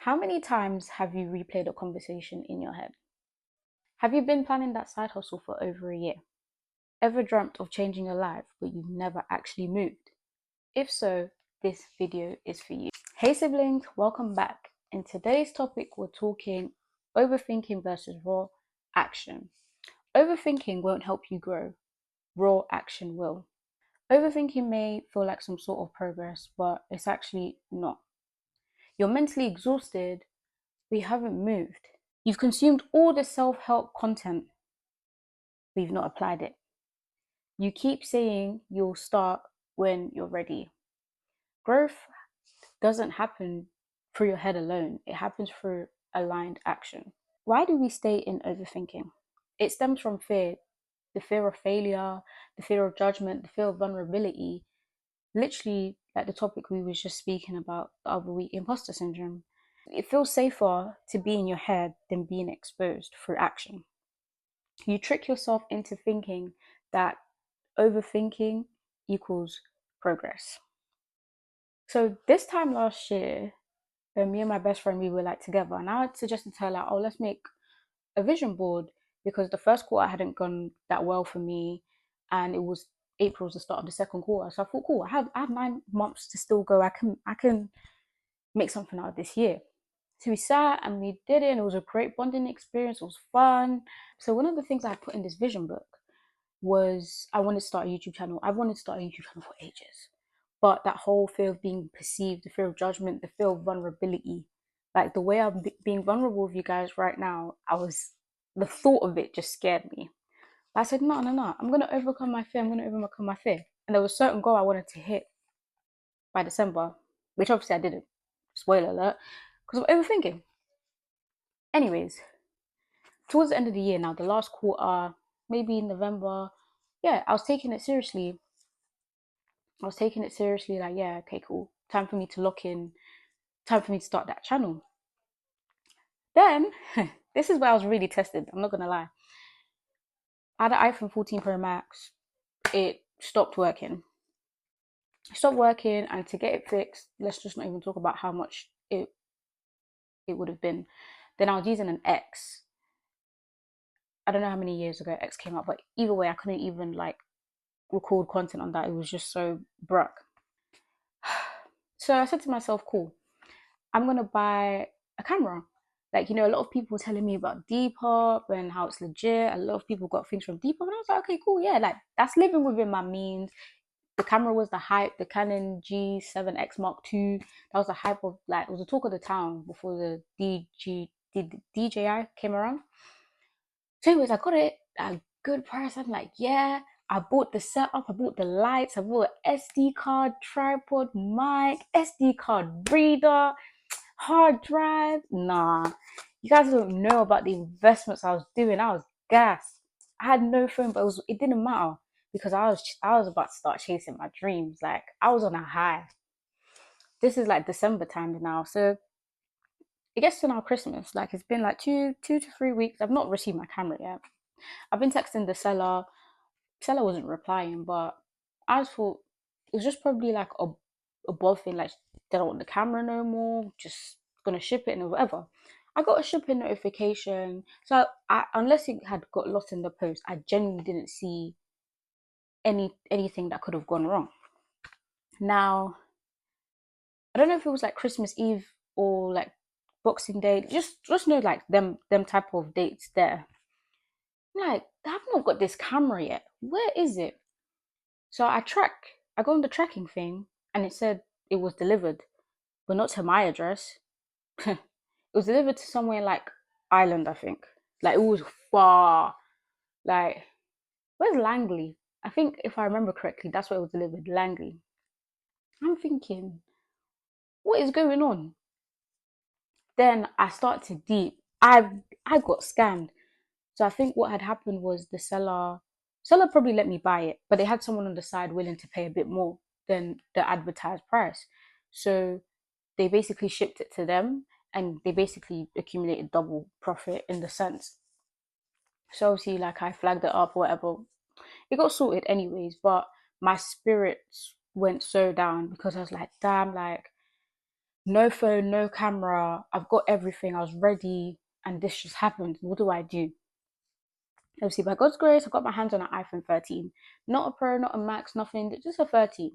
How many times have you replayed a conversation in your head? Have you been planning that side hustle for over a year? Ever dreamt of changing your life, but you've never actually moved? If so, this video is for you. Hey siblings, welcome back. In today's topic, we're talking overthinking versus raw action. Overthinking won't help you grow, raw action will. Overthinking may feel like some sort of progress, but it's actually not. You're mentally exhausted, but you haven't moved. You've consumed all the self help content, but you've not applied it. You keep saying you'll start when you're ready. Growth doesn't happen through your head alone, it happens through aligned action. Why do we stay in overthinking? It stems from fear, the fear of failure, the fear of judgment, the fear of vulnerability. Literally, like the topic we was just speaking about the other week, imposter syndrome. It feels safer to be in your head than being exposed through action. You trick yourself into thinking that overthinking equals progress. So this time last year, me and my best friend, we were like together, and I had suggested to her like, oh, let's make a vision board because the first quarter hadn't gone that well for me, and it was April's the start of the second quarter. So I thought, cool, I have 9 months to still go. I can make something out of this year. So we sat and we did it, and it was a great bonding experience. It was fun. So one of the things I put in this vision book was I wanted to start a YouTube channel. I've wanted to start a YouTube channel for ages. But that whole fear of being perceived, the fear of judgment, the fear of vulnerability, like the way I'm being vulnerable with you guys right now, the thought of it just scared me. But I said, no, no, no, I'm going to overcome my fear. I'm going to overcome my fear. And there was a certain goal I wanted to hit by December, which obviously I didn't. Spoiler alert, because of overthinking. Anyways, towards the end of the year now, the last quarter, maybe in November, yeah, I was taking it seriously. Like, yeah, okay, cool. Time for me to lock in, time for me to start that channel. Then, this is where I was really tested. I'm not gonna lie. I had an iPhone 14 Pro Max. It stopped working. And to get it fixed, let's just not even talk about how much it would have been. Then I was using an X. I don't know how many years ago X came out, but either way, I couldn't even like record content on that. It was just so broke. So I said to myself, cool, I'm gonna buy a camera. Like, a lot of people were telling me about Depop and how it's legit. A lot of people got things from Depop, and I was like, okay, cool, yeah, like that's living within my means. The camera was the hype, the Canon G7X Mark II. That was the hype of like, it was the talk of the town before the DJI came around. So, anyways, I got it at a good price. I'm like, yeah. I bought the setup, I bought the lights, I bought an SD card, tripod, mic, SD card reader, hard drive. Nah, you guys don't know about the investments I was doing. I was gassed. I had no phone, but it didn't matter because I was about to start chasing my dreams. Like I was on a high. This is like December time now, so it gets to now Christmas. Like it's been like two to 3 weeks. I've not received my camera yet. I've been texting the seller. Seller wasn't replying, but I just thought it was just probably like a both thing. Like they don't want the camera no more. Just gonna ship it and whatever. I got a shipping notification, so unless it had got lost in the post, I genuinely didn't see anything that could have gone wrong. Now, I don't know if it was like Christmas Eve or like Boxing Day. Just know like them type of dates there. Like I've not got this camera yet. Where is it? So I go on the tracking thing, and it said it was delivered, but not to my address. It was delivered to somewhere like Ireland, I think. Like it was far. Like where's Langley? I think if I remember correctly, that's where it was delivered, Langley. I'm thinking, what is going on? Then I start to deep. I got scammed. So I think what had happened was the seller probably let me buy it, but they had someone on the side willing to pay a bit more than the advertised price. So they basically shipped it to them, and they basically accumulated double profit in the sense. So obviously like I flagged it up or whatever. It got sorted anyways, but my spirits went so down because I was like, damn, like no phone, no camera. I've got everything. I was ready, and this just happened. What do I do? Obviously, by God's grace, I got my hands on an iPhone 13. Not a Pro, not a Max, nothing, just a 13.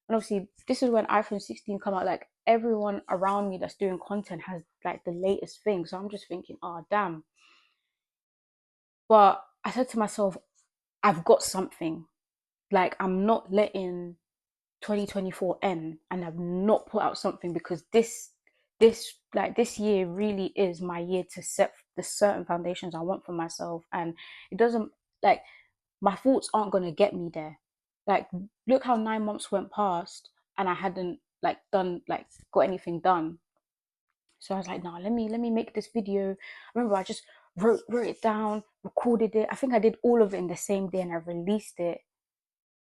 And obviously, this is when iPhone 16 come out. Like, everyone around me that's doing content has like the latest thing. So I'm just thinking, oh, damn. But I said to myself, I've got something. Like, I'm not letting 2024 end and I've not put out something, because this year really is my year to set the certain foundations I want for myself. And it doesn't, like, my thoughts aren't going to get me there. Like, look how 9 months went past and I hadn't like done like got anything done. So I was like, no, let me make this video. I remember I just wrote it down, recorded it. I think I did all of it in the same day and I released it.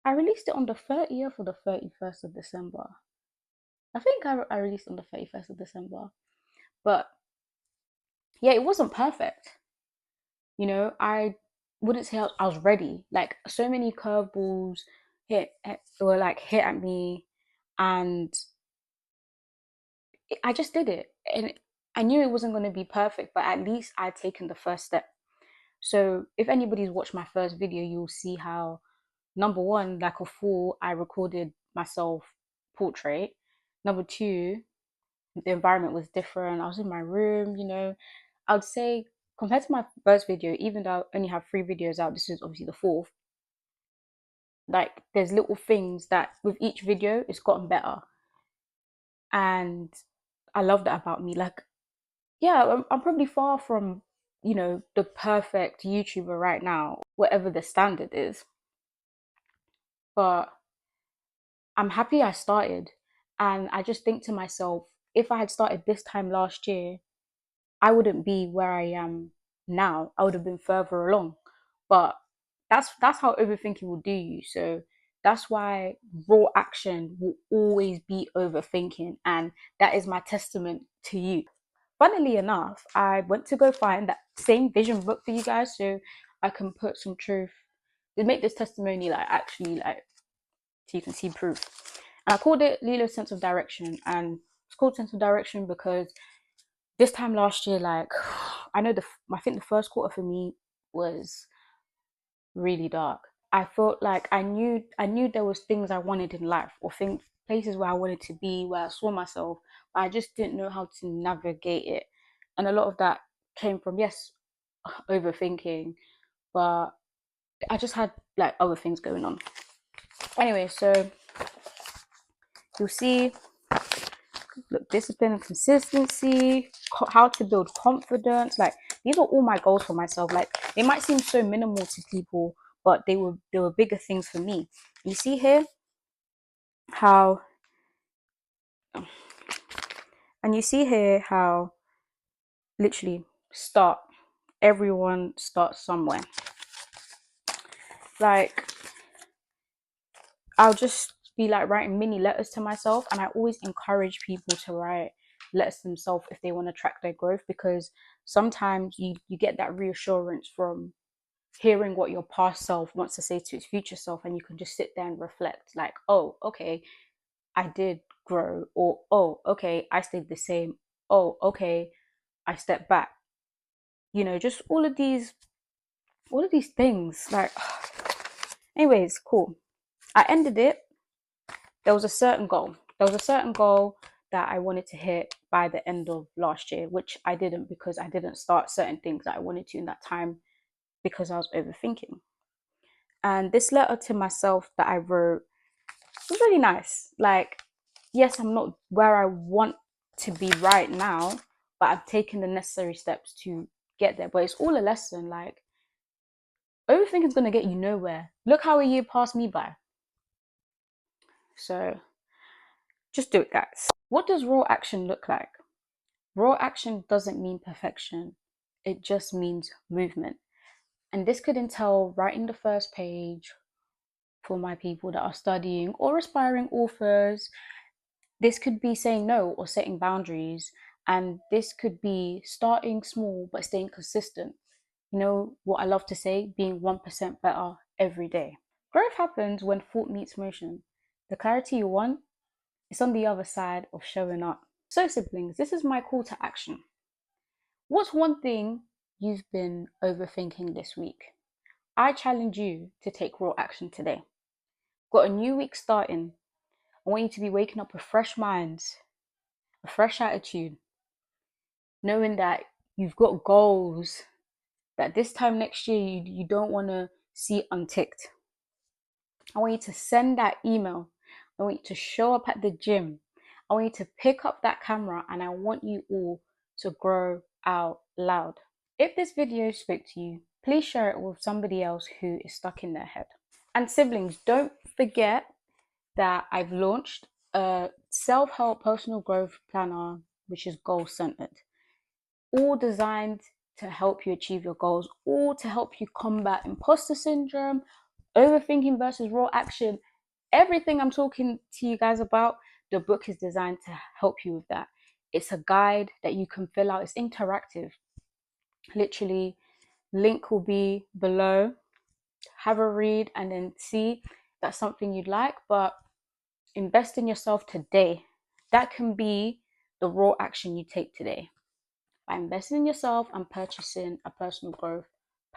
I released it on the 30th or the 31st of December. I think I released on the 31st of December. But yeah, it wasn't perfect. I wouldn't say I was ready. Like, so many curveballs hit at me, and I just did it. And I knew it wasn't going to be perfect, but at least I'd taken the first step. So if anybody's watched my first video, you'll see how, number one, like a fool, I recorded myself portrait. Number two, the environment was different. I was in my room. I would say, compared to my first video, even though I only have 3 videos out, this is obviously the fourth. Like, there's little things that with each video it's gotten better, and I love that about me. Like, yeah, I'm probably far from the perfect YouTuber right now, whatever the standard is, but I'm happy I started. And I just think to myself, if I had started this time last year, I wouldn't be where I am now. I would have been further along. But that's how overthinking will do you. So that's why raw action will always be overthinking. And that is my testament to you. Funnily enough, I went to go find that same vision book for you guys so I can put some truth to make this testimony like actually like so you can see proof. And I called it Lilo's Sense of Direction. And it's called Sense of Direction because this time last year, like, I think the first quarter for me was really dark. I felt like I knew there was things I wanted in life, or things, places where I wanted to be, where I saw myself, but I just didn't know how to navigate it. And a lot of that came from, yes, overthinking, but I just had like other things going on. Anyway, so you'll see, look, discipline and consistency, how to build confidence. Like, these are all my goals for myself. Like, they might seem so minimal to people, but they were bigger things for me. You see here how, and you see here how literally everyone starts somewhere. Like, I'll just be like writing mini letters to myself, and I always encourage people to write letters to themselves if they want to track their growth, because sometimes you get that reassurance from hearing what your past self wants to say to its future self, and you can just sit there and reflect, like, oh, okay, I did grow, or oh, okay, I stayed the same, oh, okay, I stepped back. Just all of these things. Like, anyways, cool. I ended it. There was a certain goal. That I wanted to hit by the end of last year, which I didn't, because I didn't start certain things that I wanted to in that time because I was overthinking. And this letter to myself that I wrote was really nice. Like, yes, I'm not where I want to be right now, but I've taken the necessary steps to get there. But it's all a lesson. Like, overthinking is going to get you nowhere. Look how a year passed me by. So just do it, guys. What does raw action look like? Raw action doesn't mean perfection. It just means movement. And this could entail writing the first page for my people that are studying or aspiring authors. This could be saying no or setting boundaries. And this could be starting small but staying consistent. You know what I love to say? Being 1% better every day. Growth happens when thought meets motion. The clarity you want is on the other side of showing up. So siblings, this is my call to action. What's one thing you've been overthinking this week? I challenge you to take raw action today. Got a new week starting. I want you to be waking up with fresh minds, a fresh attitude, knowing that you've got goals that this time next year you don't want to see unticked. I want you to send that email. I want you to show up at the gym. I want you to pick up that camera, and I want you all to grow out loud. If this video spoke to you, please share it with somebody else who is stuck in their head. And siblings, don't forget that I've launched a self-help personal growth planner, which is goal-centered, all designed to help you achieve your goals, all to help you combat imposter syndrome, overthinking versus raw action. Everything I'm talking to you guys about, the book is designed to help you with that. It's a guide that you can fill out. It's interactive. Literally, link will be below. Have a read and then see if that's something you'd like. But invest in yourself today. That can be the raw action you take today. By investing in yourself and purchasing a personal growth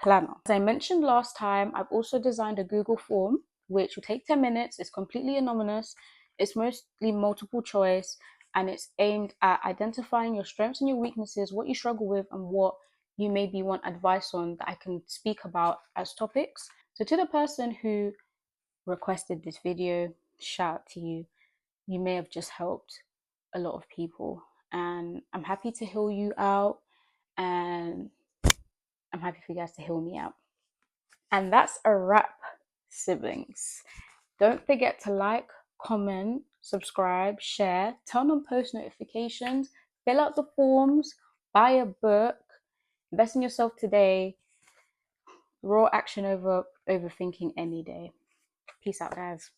planner. As I mentioned last time, I've also designed a Google form, which will take 10 minutes. It's completely anonymous. It's mostly multiple choice, and it's aimed at identifying your strengths and your weaknesses, what you struggle with, and what you maybe want advice on that I can speak about as topics. So to the person who requested this video, shout out to you. You may have just helped a lot of people, and I'm happy to heal you out, and I'm happy for you guys to heal me out. And that's a wrap, siblings. Don't forget to like, comment, subscribe, share, turn on post notifications, fill out the forms, buy a book, invest in yourself today. Raw action over overthinking any day. Peace out, guys.